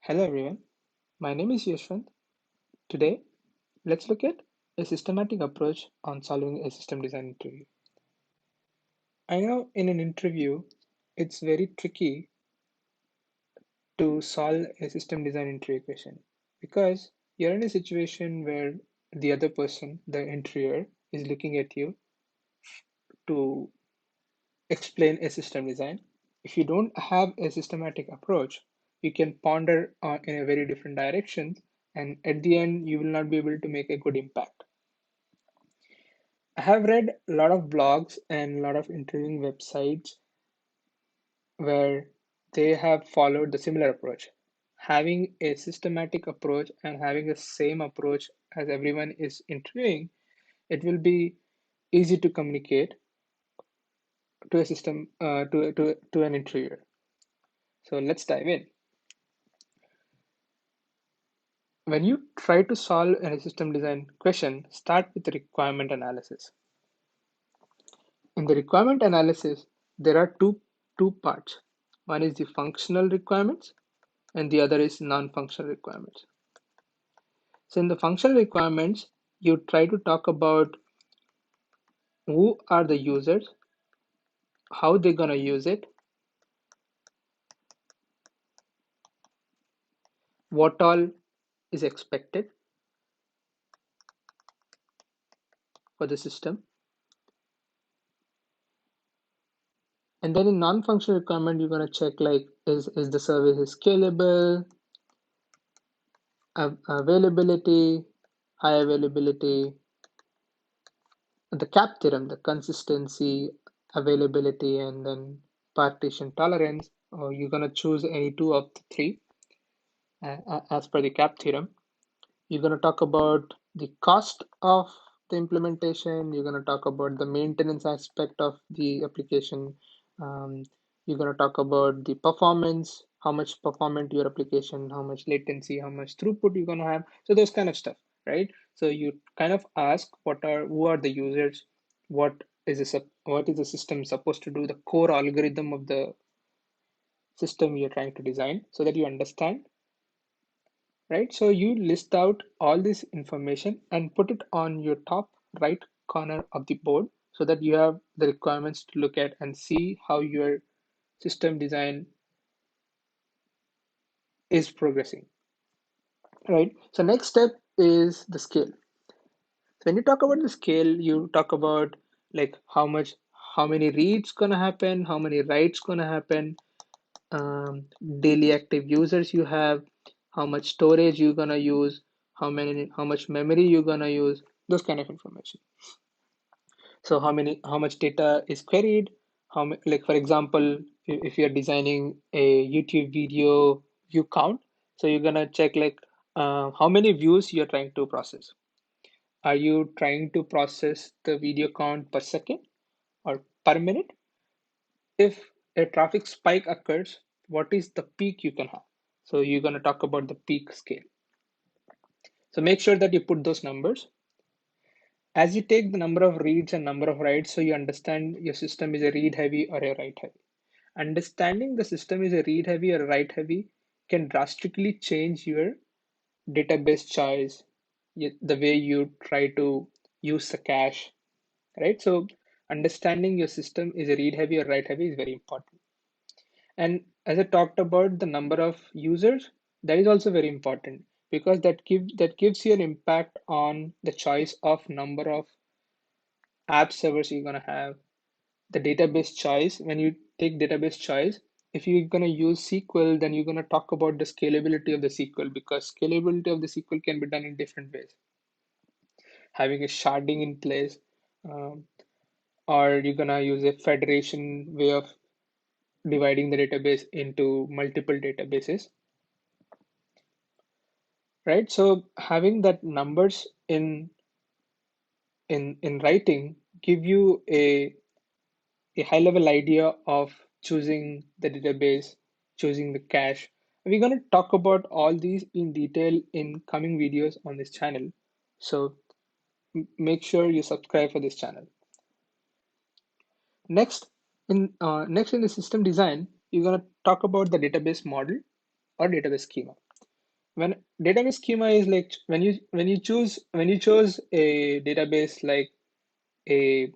Hello everyone, my name is Yashwant. Today, let's look at a systematic approach on solving a system design interview. I know in an interview, it's very tricky to solve a system design interview question because you're in a situation where the other person, the interviewer, is looking at you to explain a system design. If you don't have a systematic approach, you can ponder in a very different direction, and at the end, you will not be able to make a good impact. I have read a lot of blogs and a lot of interviewing websites where they have followed the similar approach. Having a systematic approach and having the same approach as everyone is interviewing, it will be easy to communicate to a system to an interviewer. So let's dive in. When you try to solve a system design question, start with the requirement analysis. In the requirement analysis, there are two parts. One is the functional requirements and the other is non-functional requirements. So in the functional requirements, you try to talk about who are the users, how they're gonna use it, what all is expected for the system. And then in non-functional requirement, you're gonna check like is the service scalable, availability, high availability, the CAP theorem, the consistency, availability, and then partition tolerance, or you're going to choose any two of the three as per the CAP theorem. You're going to talk about the cost of the implementation. You're going to talk about the maintenance aspect of the application. Um, you're going to talk about the performance, how much performant your application, how much latency, how much throughput you're going to have. So those kind of stuff, right? So you kind of ask who are the users, what is the system supposed to do, the core algorithm of the system you're trying to design, so that you understand, right? So you list out all this information and put it on your top right corner of the board so that you have the requirements to look at and see how your system design is progressing, right? So next step is the scale. So when you talk about the scale, you talk about like how many reads gonna happen, how many writes gonna happen, daily active users you have, how much storage you're gonna use, how much memory you're gonna use, those kind of information. So how much data is queried, like for example, if you're designing a YouTube video view count, so you're gonna check like how many views you're trying to process. Are you trying to process the video count per second or per minute? If a traffic spike occurs, what is the peak you can have? So you're going to talk about the peak scale. So make sure that you put those numbers. As you take the number of reads and number of writes, so you understand your system is a read heavy or a write heavy. Understanding the system is a read heavy or a write heavy can drastically change your database choice, the way you try to use the cache, right? So understanding your system is a read heavy or write heavy is very important. And as I talked about the number of users, that is also very important because that gives you an impact on the choice of number of app servers you're gonna have. The database choice, when you take database choice, if you're gonna use SQL, then you're gonna talk about the scalability of the SQL because scalability of the SQL can be done in different ways. Having a sharding in place, um, or you're gonna use a federation way of dividing the database into multiple databases, right? So having that numbers in writing give you a high level idea of choosing the database, choosing the cache. We're going to talk about all these in detail in coming videos on this channel. So make sure you subscribe for this channel. Next in the system design, you're going to talk about the database model or database schema. when database schema is like when you chose a database like a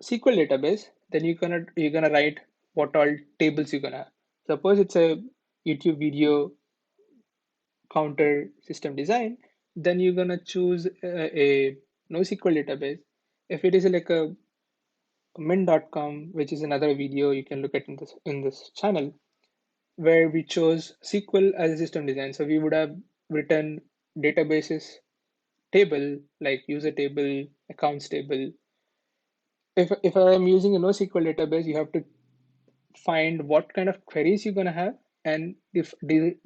SQL database, then you're gonna write what all tables you're gonna have. Suppose it's a YouTube video counter system design, then you're gonna choose a NoSQL database. If it is like a min.com, which is another video you can look at in this channel, where we chose SQL as a system design. So we would have written databases table like user table, accounts table. If I am using a NoSQL database, you have to find what kind of queries you're gonna have and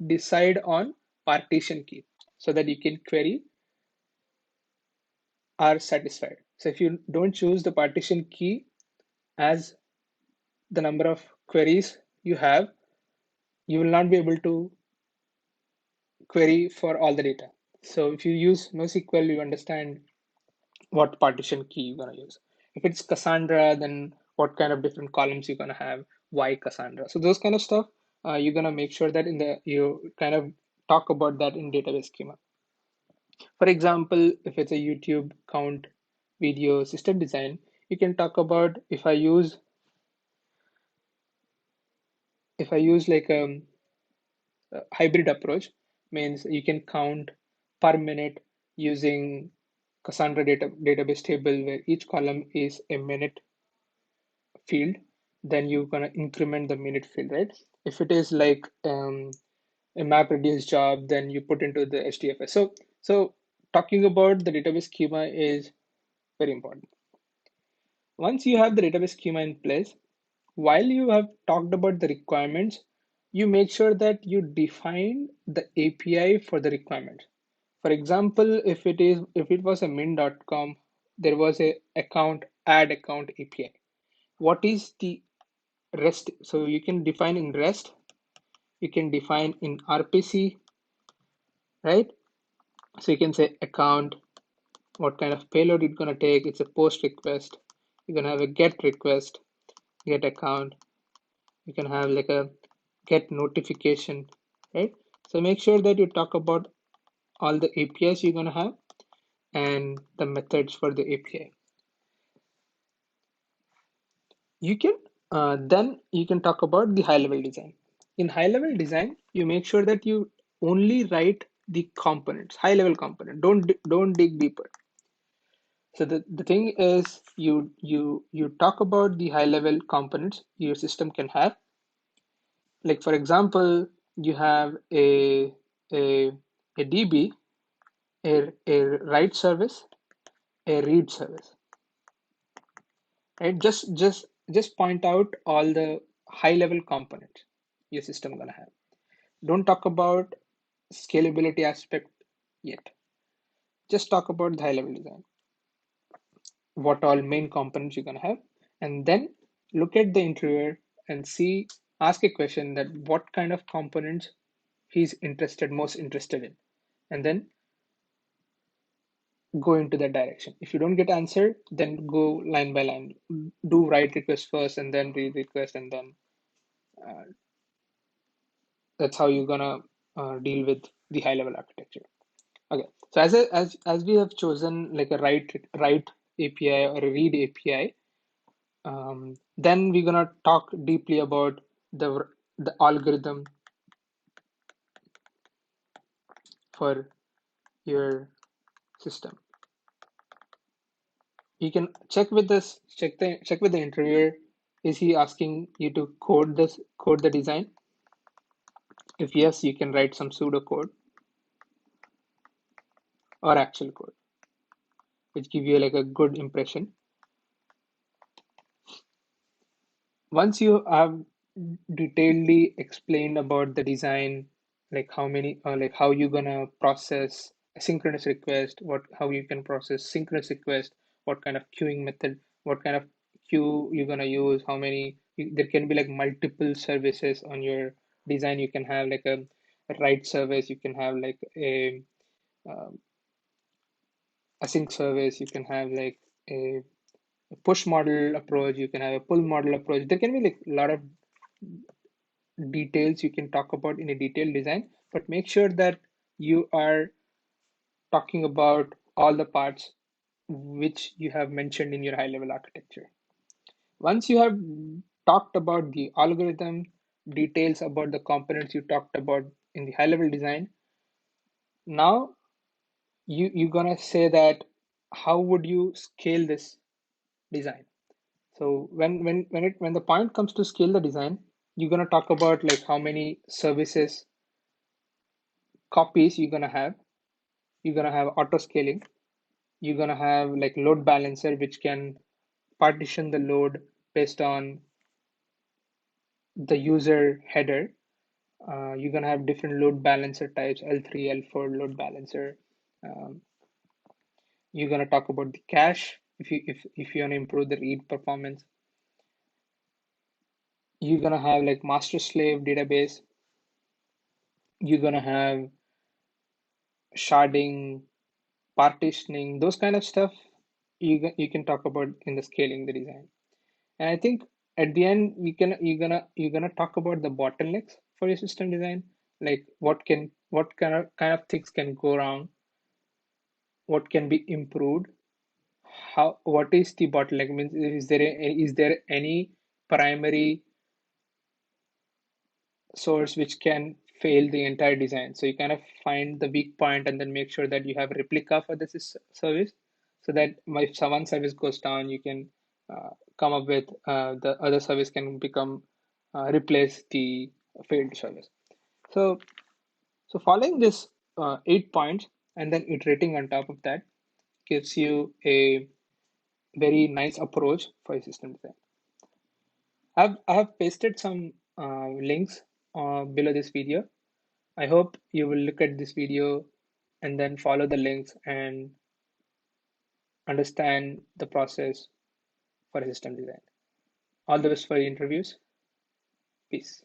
decide on partition key so that you can query are satisfied. So if you don't choose the partition key as the number of queries you have, you will not be able to query for all the data. So if you use NoSQL, you understand what partition key you're going to use. If it's Cassandra, then what kind of different columns you're going to have, why Cassandra. So those kind of stuff, you're going to make sure that you kind of talk about that in database schema. For example, if it's a YouTube count video system design, you can talk about if I use like a hybrid approach, means you can count per minute using Cassandra database table where each column is a minute field, then you're gonna increment the minute field, right? If it is like a map reduce job, then you put into the HDFS. So talking about the database schema is very important. Once you have the database schema in place, while you have talked about the requirements, you make sure that you define the API for the requirements. For example, if it was a min.com, there was a account add account API. What is the REST? So you can define in REST, you can define in RPC, right? So you can say account, what kind of payload it's gonna take. It's a post request. You're gonna have a get request, get account. You can have like a get notification, right? So make sure that you talk about all the APIs you're gonna have and the methods for the API. You can then you can talk about the high level design. In high level design, you make sure that you only write the components, high level component. Don't dig deeper. So the thing is you talk about the high level components your system can have. Like for example, you have a, a DB, a write service, a read service, right? Just point out all the high level components your system gonna have. Don't talk about scalability aspect yet. Just talk about the high level design, what all main components you're gonna have, and then look at the interviewer and ask a question that what kind of components he's most interested in, and then go into that direction. If you don't get answer, then go line by line. Do write request first and then read request, and then uh, that's how you're gonna deal with the high level architecture. Okay, so as we have chosen like a write API or a read API, then we're gonna talk deeply about the algorithm for your system. You can check with the interviewer. Is he asking you to code the design? If yes, you can write some pseudocode or actual code, which give you like a good impression. Once you have detailedly explained about the design, like how you're gonna process a synchronous request, how you can process synchronous request, what kind of queuing method, what kind of queue you're gonna use, there can be like multiple services on your design. You can have like a write service, you can have like a um, async service, you can have like a push model approach, you can have a pull model approach. There can be like a lot of details you can talk about in a detailed design, but make sure that you are talking about all the parts which you have mentioned in your high level architecture. Once you have talked about the algorithm, details about the components you talked about in the high level design, now you're gonna say that how would you scale this design? So when the point comes to scale the design, you're gonna talk about like how many services copies you're gonna have. You're gonna have auto scaling. You're gonna have like load balancer, which can partition the load based on the user header. You're gonna have different load balancer types, L3, L4 load balancer. Um, you're gonna talk about the cache if you wanna improve the read performance. You're gonna have like master slave database. You're gonna have sharding, partitioning, those kind of stuff. You can talk about in the scaling the design. And I think at the end you're gonna talk about the bottlenecks for your system design, like what kind of things can go wrong, what can be improved, how what is the bottleneck means is there any primary source which can fail the entire design. So you kind of find the weak point and then make sure that you have a replica for this service, so that if one service goes down, you can come up with the other service can become replace the failed service. So following this 8 points and then iterating on top of that gives you a very nice approach for your system design. I have pasted some links below this video. I hope you will look at this video and then follow the links and understand the process for system design. All the best for your interviews. Peace.